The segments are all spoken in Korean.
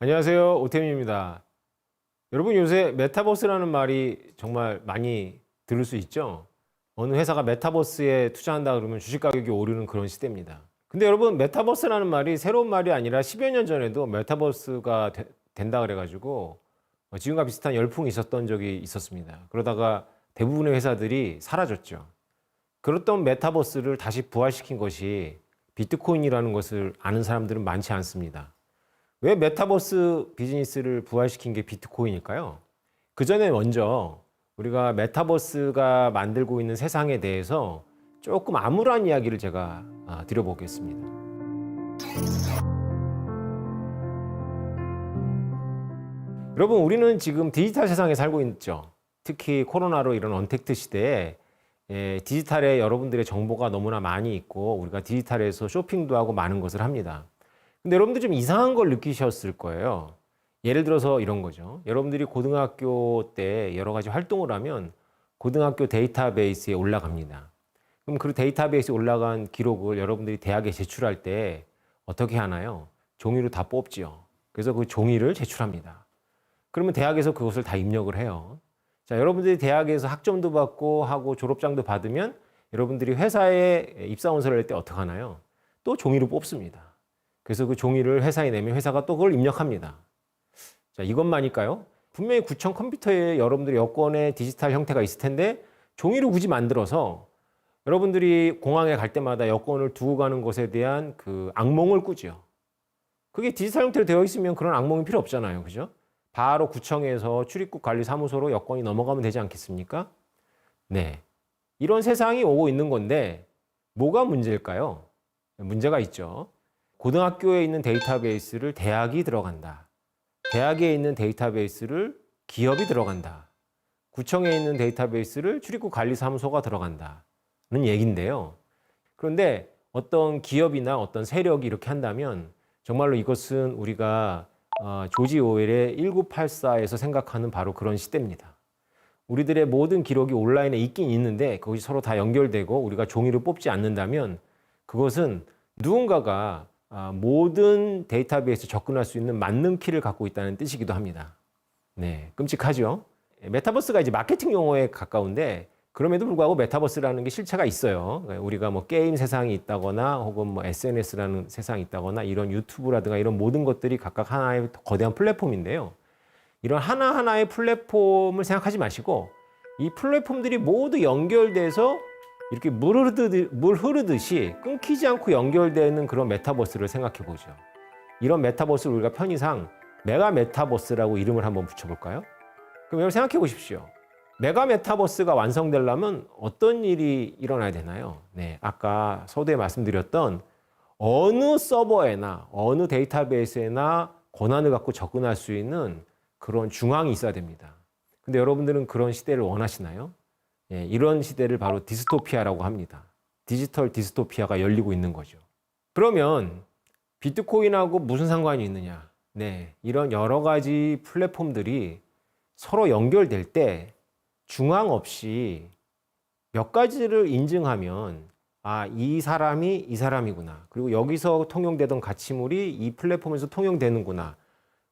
안녕하세요, 오태민입니다. 여러분, 요새 메타버스라는 말이 정말 많이 들을 수 있죠? 어느 회사가 메타버스에 투자한다 그러면 주식 가격이 오르는 그런 시대입니다. 근데 여러분, 메타버스라는 말이 새로운 말이 아니라 10여 년 전에도 메타버스가 된다 그래가지고 지금과 비슷한 열풍이 있었던 적이 있었습니다. 그러다가 대부분의 회사들이 사라졌죠. 그렇던 메타버스를 다시 부활시킨 것이 비트코인이라는 것을 아는 사람들은 많지 않습니다. 왜 메타버스 비즈니스를 부활시킨 게 비트코인일까요? 그 전에 먼저 우리가 메타버스가 만들고 있는 세상에 대해서 조금 암울한 이야기를 제가 드려보겠습니다. 여러분, 우리는 지금 디지털 세상에 살고 있죠. 특히 코로나로 이런 언택트 시대에 디지털에 여러분들의 정보가 너무나 많이 있고 우리가 디지털에서 쇼핑도 하고 많은 것을 합니다. 근데 여러분들 좀 이상한 걸 느끼셨을 거예요. 예를 들어서 이런 거죠. 여러분들이 고등학교 때 여러 가지 활동을 하면 고등학교 데이터베이스에 올라갑니다. 그럼 그 데이터베이스에 올라간 기록을 여러분들이 대학에 제출할 때 어떻게 하나요? 종이로 다 뽑지요. 그래서 그 종이를 제출합니다. 그러면 대학에서 그것을 다 입력을 해요. 자, 여러분들이 대학에서 학점도 받고 하고 졸업장도 받으면 여러분들이 회사에 입사원서를 낼 때 어떻게 하나요? 또 종이로 뽑습니다. 그래서 그 종이를 회사에 내면 회사가 또 그걸 입력합니다. 자, 이것만일까요? 분명히 구청 컴퓨터에 여러분들의 여권의 디지털 형태가 있을 텐데 종이를 굳이 만들어서 여러분들이 공항에 갈 때마다 여권을 두고 가는 것에 대한 그 악몽을 꾸죠. 그게 디지털 형태로 되어 있으면 그런 악몽이 필요 없잖아요. 그죠? 바로 구청에서 출입국 관리 사무소로 여권이 넘어가면 되지 않겠습니까? 네. 이런 세상이 오고 있는 건데 뭐가 문제일까요? 문제가 있죠. 고등학교에 있는 데이터베이스를 대학이 들어간다. 대학에 있는 데이터베이스를 기업이 들어간다. 구청에 있는 데이터베이스를 출입국 관리사무소가 들어간다는 얘기인데요. 그런데 어떤 기업이나 어떤 세력이 이렇게 한다면 정말로 이것은 우리가 조지 오웰의 1984에서 생각하는 바로 그런 시대입니다. 우리들의 모든 기록이 온라인에 있긴 있는데 그것이 서로 다 연결되고 우리가 종이를 뽑지 않는다면 그것은 누군가가 모든 데이터베이스에 접근할 수 있는 만능키를 갖고 있다는 뜻이기도 합니다. 네, 끔찍하죠? 메타버스가 이제 마케팅 용어에 가까운데 그럼에도 불구하고 메타버스라는 게 실체가 있어요. 우리가 뭐 게임 세상이 있다거나 혹은 뭐 SNS라는 세상이 있다거나 이런 유튜브라든가 이런 모든 것들이 각각 하나의 거대한 플랫폼인데요. 이런 하나하나의 플랫폼을 생각하지 마시고 이 플랫폼들이 모두 연결돼서 이렇게 물 흐르듯이 끊기지 않고 연결되는 그런 메타버스를 생각해 보죠. 이런 메타버스를 우리가 편의상 메가 메타버스라고 이름을 한번 붙여볼까요? 그럼 여러분 생각해 보십시오. 메가 메타버스가 완성되려면 어떤 일이 일어나야 되나요? 네, 아까 서두에 말씀드렸던 어느 서버에나 어느 데이터베이스에나 권한을 갖고 접근할 수 있는 그런 중앙이 있어야 됩니다. 근데 여러분들은 그런 시대를 원하시나요? 예, 이런 시대를 바로 디스토피아라고 합니다. 디지털 디스토피아가 열리고 있는 거죠. 그러면 비트코인하고 무슨 상관이 있느냐? 네, 이런 여러 가지 플랫폼들이 서로 연결될 때 중앙 없이 몇 가지를 인증하면 이 사람이 이 사람이구나. 그리고 여기서 통용되던 가치물이 이 플랫폼에서 통용되는구나.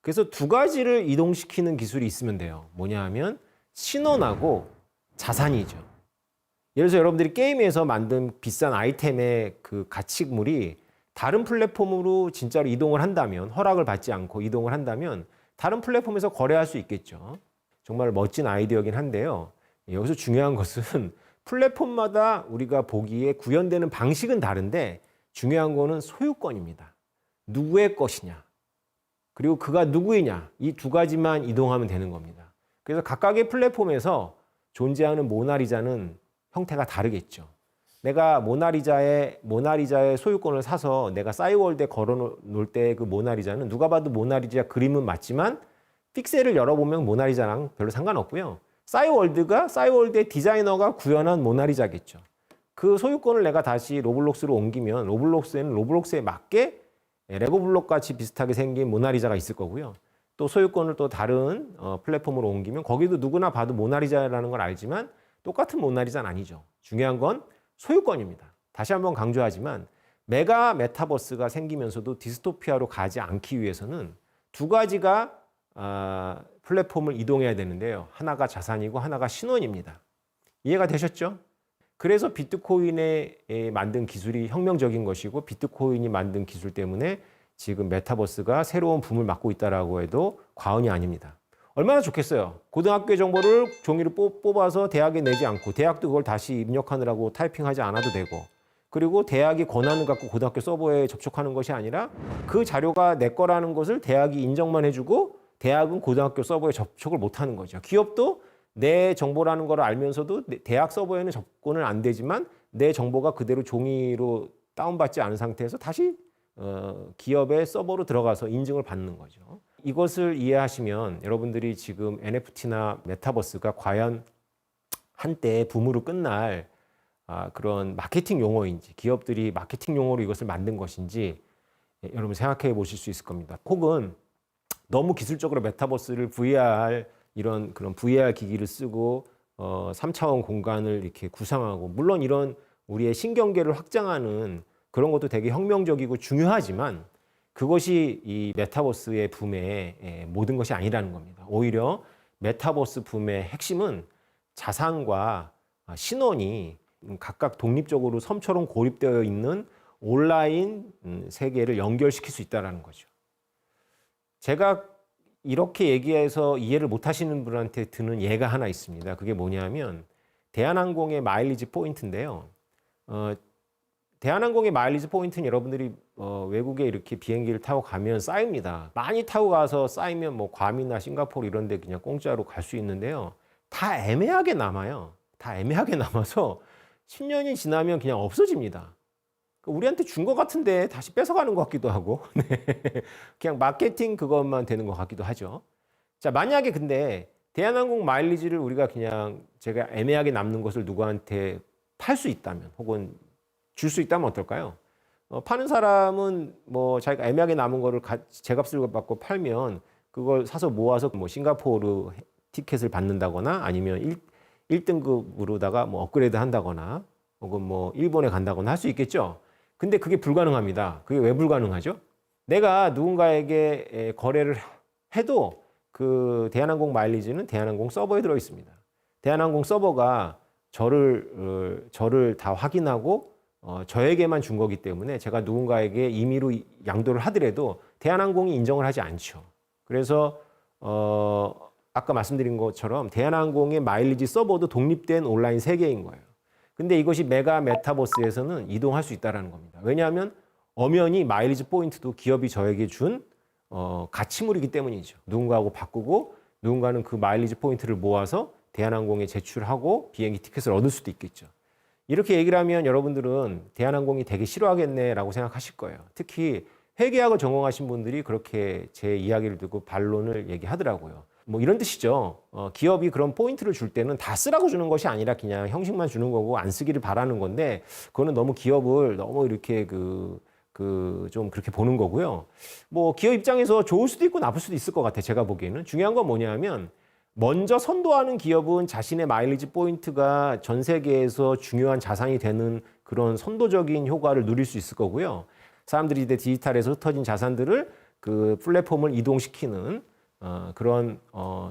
그래서 두 가지를 이동시키는 기술이 있으면 돼요. 뭐냐 하면 신원하고 자산이죠. 예를 들어서 여러분들이 게임에서 만든 비싼 아이템의 그 가치물이 다른 플랫폼으로 진짜로 이동을 한다면, 허락을 받지 않고 이동을 한다면 다른 플랫폼에서 거래할 수 있겠죠. 정말 멋진 아이디어긴 한데요. 여기서 중요한 것은 플랫폼마다 우리가 보기에 구현되는 방식은 다른데 중요한 거는 소유권입니다. 누구의 것이냐, 그리고 그가 누구이냐, 이 두 가지만 이동하면 되는 겁니다. 그래서 각각의 플랫폼에서 존재하는 모나리자는 형태가 다르겠죠. 내가 모나리자의 소유권을 사서 내가 싸이월드에 걸어 놓을 때 그 모나리자는 누가 봐도 모나리자 그림은 맞지만 픽셀을 열어보면 모나리자랑 별로 상관없고요. 싸이월드의 디자이너가 구현한 모나리자겠죠. 그 소유권을 내가 다시 로블록스로 옮기면 로블록스에는 로블록스에 맞게 레고 블록 같이 비슷하게 생긴 모나리자가 있을 거고요. 또 소유권을 또 다른 플랫폼으로 옮기면 거기도 누구나 봐도 모나리자라는 걸 알지만 똑같은 모나리자는 아니죠. 중요한 건 소유권입니다. 다시 한번 강조하지만 메가 메타버스가 생기면서도 디스토피아로 가지 않기 위해서는 두 가지가 플랫폼을 이동해야 되는데요. 하나가 자산이고 하나가 신원입니다. 이해가 되셨죠? 그래서 비트코인에 만든 기술이 혁명적인 것이고 비트코인이 만든 기술 때문에 지금 메타버스가 새로운 붐을 맞고 있다라고 해도 과언이 아닙니다. 얼마나 좋겠어요. 고등학교 정보를 종이로 뽑아서 대학에 내지 않고 대학도 그걸 다시 입력하느라고 타이핑하지 않아도 되고 그리고 대학이 권한을 갖고 고등학교 서버에 접촉하는 것이 아니라 그 자료가 내 거라는 것을 대학이 인정만 해주고 대학은 고등학교 서버에 접촉을 못하는 거죠. 기업도 내 정보라는 걸 알면서도 대학 서버에는 접근은 안 되지만 내 정보가 그대로 종이로 다운받지 않은 상태에서 다시 기업의 서버로 들어가서 인증을 받는 거죠. 이것을 이해하시면 여러분들이 지금 NFT나 메타버스가 과연 한때 붐으로 끝날 그런 마케팅 용어인지 기업들이 마케팅 용어로 이것을 만든 것인지 여러분 생각해 보실 수 있을 겁니다. 혹은 너무 기술적으로 메타버스를 VR 이런 그런 VR 기기를 쓰고 3차원 공간을 이렇게 구상하고 물론 이런 우리의 신경계를 확장하는 그런 것도 되게 혁명적이고 중요하지만 그것이 이 메타버스의 붐의 모든 것이 아니라는 겁니다. 오히려 메타버스 붐의 핵심은 자산과 신원이 각각 독립적으로 섬처럼 고립되어 있는 온라인 세계를 연결시킬 수 있다는 거죠. 제가 이렇게 얘기해서 이해를 못 하시는 분한테 드는 예가 하나 있습니다. 그게 뭐냐면 대한항공의 마일리지 포인트인데요. 대한항공의 마일리지 포인트는 여러분들이 외국에 이렇게 비행기를 타고 가면 쌓입니다. 많이 타고 가서 쌓이면 뭐 괌이나 싱가포르 이런 데 그냥 공짜로 갈 수 있는데요. 다 애매하게 남아요. 다 애매하게 남아서 10년이 지나면 그냥 없어집니다. 우리한테 준 것 같은데 다시 뺏어가는 것 같기도 하고 네. 그냥 마케팅 그것만 되는 것 같기도 하죠. 자, 만약에 근데 대한항공 마일리지를 우리가 그냥 제가 애매하게 남는 것을 누구한테 팔 수 있다면 혹은 줄 수 있다면 어떨까요? 파는 사람은 뭐 자기가 애매하게 남은 거를 제값을 받고 팔면 그걸 사서 모아서 뭐 싱가포르 티켓을 받는다거나 아니면 1등급으로다가 뭐 업그레이드 한다거나 혹은 뭐 일본에 간다거나 할 수 있겠죠. 근데 그게 불가능합니다. 그게 왜 불가능하죠? 내가 누군가에게 거래를 해도 그 대한항공 마일리지는 대한항공 서버에 들어 있습니다. 대한항공 서버가 저를 다 확인하고 저에게만 준 거기 때문에 제가 누군가에게 임의로 양도를 하더라도 대한항공이 인정을 하지 않죠. 그래서 아까 말씀드린 것처럼 대한항공의 마일리지 서버도 독립된 온라인 세계인 거예요. 근데 이것이 메가 메타버스에서는 이동할 수 있다는 겁니다. 왜냐하면 엄연히 마일리지 포인트도 기업이 저에게 준 가치물이기 때문이죠. 누군가하고 바꾸고 누군가는 그 마일리지 포인트를 모아서 대한항공에 제출하고 비행기 티켓을 얻을 수도 있겠죠. 이렇게 얘기를 하면 여러분들은 대한항공이 되게 싫어하겠네라고 생각하실 거예요. 특히 회계학을 전공하신 분들이 그렇게 제 이야기를 듣고 반론을 얘기하더라고요. 뭐 이런 뜻이죠. 기업이 그런 포인트를 줄 때는 다 쓰라고 주는 것이 아니라 그냥 형식만 주는 거고 안 쓰기를 바라는 건데 그거는 너무 기업을 너무 이렇게 좀 그렇게 보는 거고요. 뭐 기업 입장에서 좋을 수도 있고 나쁠 수도 있을 것 같아요. 제가 보기에는. 중요한 건 뭐냐면 먼저 선도하는 기업은 자신의 마일리지 포인트가 전 세계에서 중요한 자산이 되는 그런 선도적인 효과를 누릴 수 있을 거고요. 사람들이 이제 디지털에서 흩어진 자산들을 그 플랫폼을 이동시키는 그런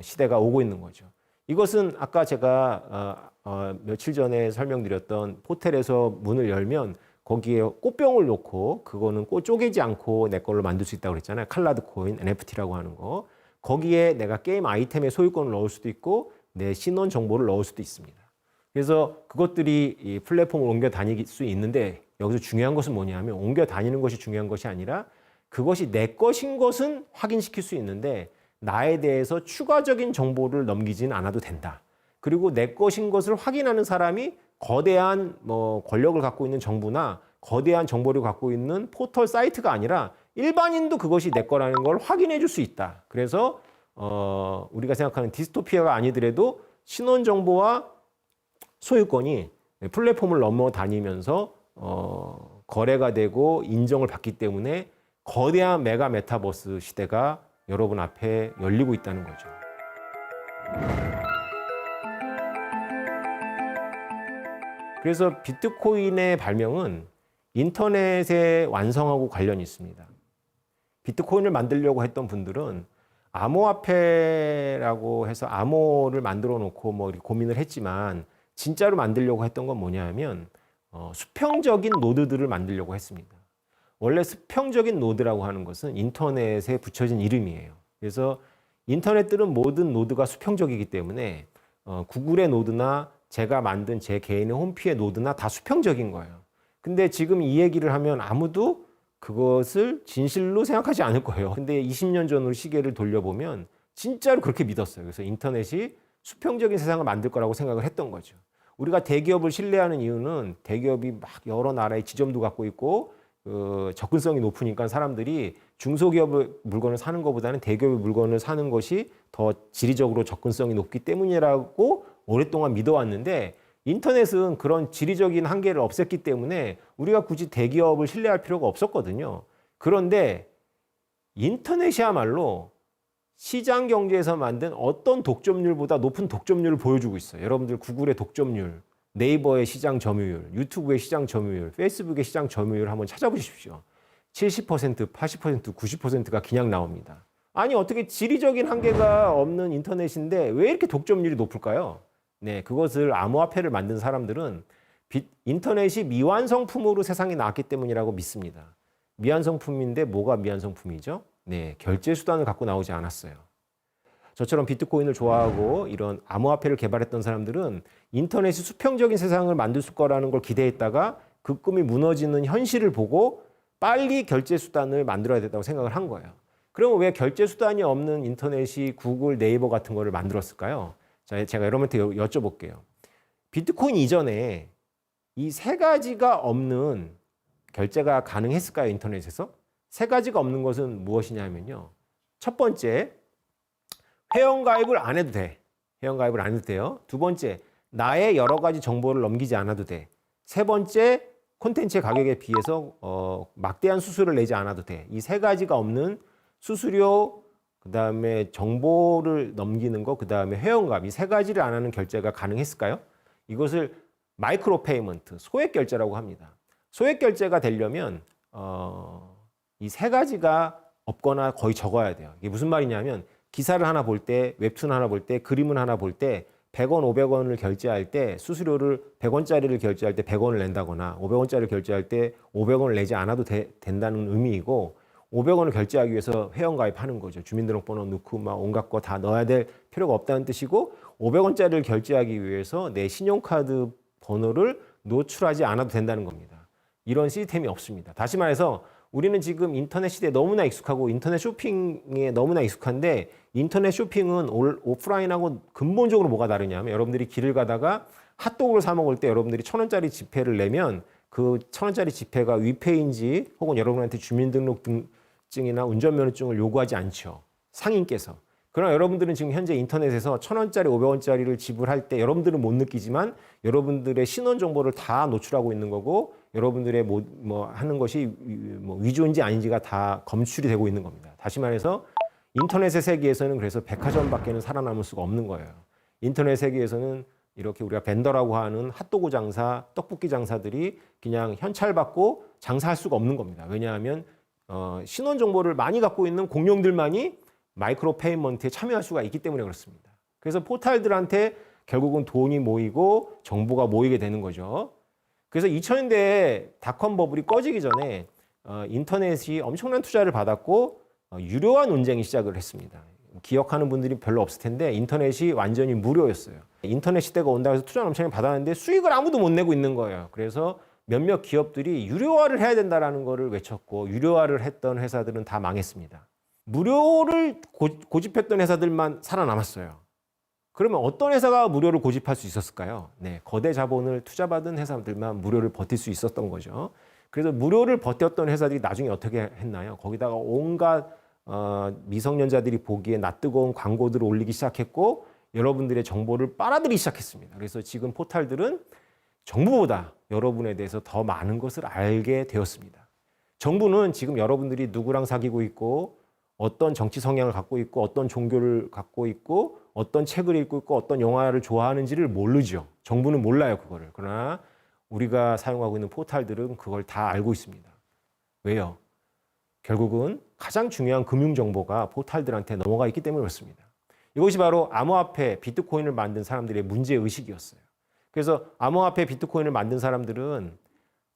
시대가 오고 있는 거죠. 이것은 아까 제가 며칠 전에 설명드렸던 호텔에서 문을 열면 거기에 꽃병을 놓고 그거는 꽃 쪼개지 않고 내 걸로 만들 수 있다고 그랬잖아요. 칼라드 코인, NFT라고 하는 거. 거기에 내가 게임 아이템의 소유권을 넣을 수도 있고 내 신원 정보를 넣을 수도 있습니다. 그래서 그것들이 이 플랫폼을 옮겨 다닐 수 있는데 여기서 중요한 것은 뭐냐면 옮겨 다니는 것이 중요한 것이 아니라 그것이 내 것인 것은 확인시킬 수 있는데 나에 대해서 추가적인 정보를 넘기지는 않아도 된다. 그리고 내 것인 것을 확인하는 사람이 거대한 뭐 권력을 갖고 있는 정부나 거대한 정보를 갖고 있는 포털 사이트가 아니라 일반인도 그것이 내 거라는 걸 확인해 줄 수 있다. 그래서 우리가 생각하는 디스토피아가 아니더라도 신원 정보와 소유권이 플랫폼을 넘어다니면서 거래가 되고 인정을 받기 때문에 거대한 메가 메타버스 시대가 여러분 앞에 열리고 있다는 거죠. 그래서 비트코인의 발명은 인터넷의 완성하고 관련이 있습니다. 비트코인을 만들려고 했던 분들은 암호화폐라고 해서 암호를 만들어 놓고 뭐 고민을 했지만 진짜로 만들려고 했던 건 뭐냐면 수평적인 노드들을 만들려고 했습니다. 원래 수평적인 노드라고 하는 것은 인터넷에 붙여진 이름이에요. 그래서 인터넷들은 모든 노드가 수평적이기 때문에 구글의 노드나 제가 만든 제 개인의 홈피의 노드나 다 수평적인 거예요. 근데 지금 이 얘기를 하면 아무도 그것을 진실로 생각하지 않을 거예요. 근데 20년 전으로 시계를 돌려보면 진짜로 그렇게 믿었어요. 그래서 인터넷이 수평적인 세상을 만들 거라고 생각을 했던 거죠. 우리가 대기업을 신뢰하는 이유는 대기업이 막 여러 나라의 지점도 갖고 있고 접근성이 높으니까 사람들이 중소기업의 물건을 사는 것보다는 대기업의 물건을 사는 것이 더 지리적으로 접근성이 높기 때문이라고 오랫동안 믿어왔는데 인터넷은 그런 지리적인 한계를 없앴기 때문에 우리가 굳이 대기업을 신뢰할 필요가 없었거든요. 그런데 인터넷이야말로 시장 경제에서 만든 어떤 독점률보다 높은 독점률을 보여주고 있어요. 여러분들 구글의 독점률, 네이버의 시장 점유율, 유튜브의 시장 점유율, 페이스북의 시장 점유율 한번 찾아보십시오. 70%, 80%, 90%가 그냥 나옵니다. 아니 어떻게 지리적인 한계가 없는 인터넷인데 왜 이렇게 독점률이 높을까요? 네, 그것을 암호화폐를 만든 사람들은 인터넷이 미완성품으로 세상에 나왔기 때문이라고 믿습니다. 미완성품인데 뭐가 미완성품이죠? 네, 결제 수단을 갖고 나오지 않았어요. 저처럼 비트코인을 좋아하고 이런 암호화폐를 개발했던 사람들은 인터넷이 수평적인 세상을 만들 거라는 걸 기대했다가 그 꿈이 무너지는 현실을 보고 빨리 결제 수단을 만들어야 된다고 생각을 한 거예요. 그러면 왜 결제 수단이 없는 인터넷이 구글, 네이버 같은 거를 만들었을까요? 자, 제가 여러분한테 여쭤볼게요. 비트코인 이전에 이 세 가지가 없는 결제가 가능했을까요? 인터넷에서? 세 가지가 없는 것은 무엇이냐면요. 첫 번째, 회원가입을 안 해도 돼. 회원가입을 안 해도 돼요. 두 번째, 나의 여러 가지 정보를 넘기지 않아도 돼. 세 번째, 콘텐츠의 가격에 비해서 막대한 수수료를 내지 않아도 돼. 이 세 가지가 없는 수수료, 그 다음에 정보를 넘기는 거, 그 다음에 회원가입, 이 세 가지를 안 하는 결제가 가능했을까요? 이것을 마이크로 페이먼트, 소액 결제라고 합니다. 소액 결제가 되려면 이 세 가지가 없거나 거의 적어야 돼요. 이게 무슨 말이냐면 기사를 하나 볼 때, 웹툰 하나 볼 때, 그림을 하나 볼 때 100원, 500원을 결제할 때 수수료를 100원짜리를 결제할 때 100원을 낸다거나 500원짜리를 결제할 때 500원을 내지 않아도 된다는 의미이고 500원을 결제하기 위해서 회원가입하는 거죠. 주민등록번호 넣고 막 온갖 거 다 넣어야 될 필요가 없다는 뜻이고 500원짜리를 결제하기 위해서 내 신용카드 번호를 노출하지 않아도 된다는 겁니다. 이런 시스템이 없습니다. 다시 말해서 우리는 지금 인터넷 시대에 너무나 익숙하고 인터넷 쇼핑에 너무나 익숙한데 인터넷 쇼핑은 오프라인하고 근본적으로 뭐가 다르냐면 여러분들이 길을 가다가 핫도그를 사 먹을 때 여러분들이 1,000원짜리 지폐를 내면 그 1,000원짜리 지폐가 위페인지 혹은 여러분한테 주민등록증이나 운전면허증을 요구하지 않죠. 상인께서. 그러나 여러분들은 지금 현재 인터넷에서 1,000원짜리, 500원짜리를 지불할 때 여러분들은 못 느끼지만 여러분들의 신원 정보를 다 노출하고 있는 거고 여러분들의 뭐 하는 것이 뭐 위조인지 아닌지가 다 검출이 되고 있는 겁니다. 다시 말해서 인터넷의 세계에서는 그래서 백화점밖에는 살아남을 수가 없는 거예요. 인터넷 세계에서는 이렇게 우리가 벤더라고 하는 핫도그 장사, 떡볶이 장사들이 그냥 현찰받고 장사할 수가 없는 겁니다. 왜냐하면 신원 정보를 많이 갖고 있는 공룡들만이 마이크로 페이먼트에 참여할 수가 있기 때문에 그렇습니다. 그래서 포탈들한테 결국은 돈이 모이고 정보가 모이게 되는 거죠. 그래서 2000년대에 닷컴 버블이 꺼지기 전에 인터넷이 엄청난 투자를 받았고 유료화 논쟁이 시작을 했습니다. 기억하는 분들이 별로 없을 텐데 인터넷이 완전히 무료였어요. 인터넷 시대가 온다고 해서 투자를 엄청 받았는데 수익을 아무도 못 내고 있는 거예요. 그래서 몇몇 기업들이 유료화를 해야 된다는 거를 외쳤고 유료화를 했던 회사들은 다 망했습니다. 무료를 고집했던 회사들만 살아남았어요. 그러면 어떤 회사가 무료를 고집할 수 있었을까요? 네, 거대 자본을 투자받은 회사들만 무료를 버틸 수 있었던 거죠. 그래서 무료를 버텼던 회사들이 나중에 어떻게 했나요? 거기다가 온갖 미성년자들이 보기에 낯뜨거운 광고들을 올리기 시작했고 여러분들의 정보를 빨아들이기 시작했습니다. 그래서 지금 포탈들은 정부보다 여러분에 대해서 더 많은 것을 알게 되었습니다. 정부는 지금 여러분들이 누구랑 사귀고 있고 어떤 정치 성향을 갖고 있고 어떤 종교를 갖고 있고 어떤 책을 읽고 있고 어떤 영화를 좋아하는지를 모르죠. 정부는 몰라요, 그거를. 그러나 우리가 사용하고 있는 포털들은 그걸 다 알고 있습니다. 왜요? 결국은 가장 중요한 금융 정보가 포털들한테 넘어가 있기 때문에 그렇습니다. 이것이 바로 암호화폐, 비트코인을 만든 사람들의 문제의식이었어요. 그래서 암호화폐, 비트코인을 만든 사람들은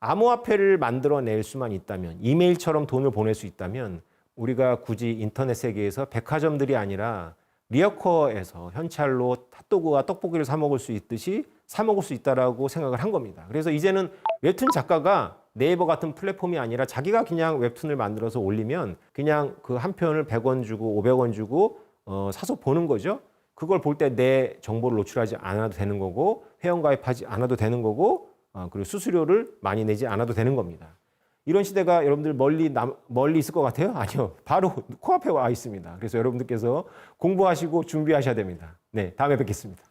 암호화폐를 만들어낼 수만 있다면, 이메일처럼 돈을 보낼 수 있다면 우리가 굳이 인터넷 세계에서 백화점들이 아니라 리어커에서 현찰로 핫도그와 떡볶이를 사 먹을 수 있듯이 사 먹을 수 있다라고 생각을 한 겁니다. 그래서 이제는 웹툰 작가가 네이버 같은 플랫폼이 아니라 자기가 그냥 웹툰을 만들어서 올리면 그냥 그 한 편을 100원 주고 500원 주고 사서 보는 거죠. 그걸 볼 때 내 정보를 노출하지 않아도 되는 거고 회원가입하지 않아도 되는 거고 그리고 수수료를 많이 내지 않아도 되는 겁니다. 이런 시대가 여러분들 멀리 있을 것 같아요? 아니요. 바로 코앞에 와 있습니다. 그래서 여러분들께서 공부하시고 준비하셔야 됩니다. 네, 다음에 뵙겠습니다.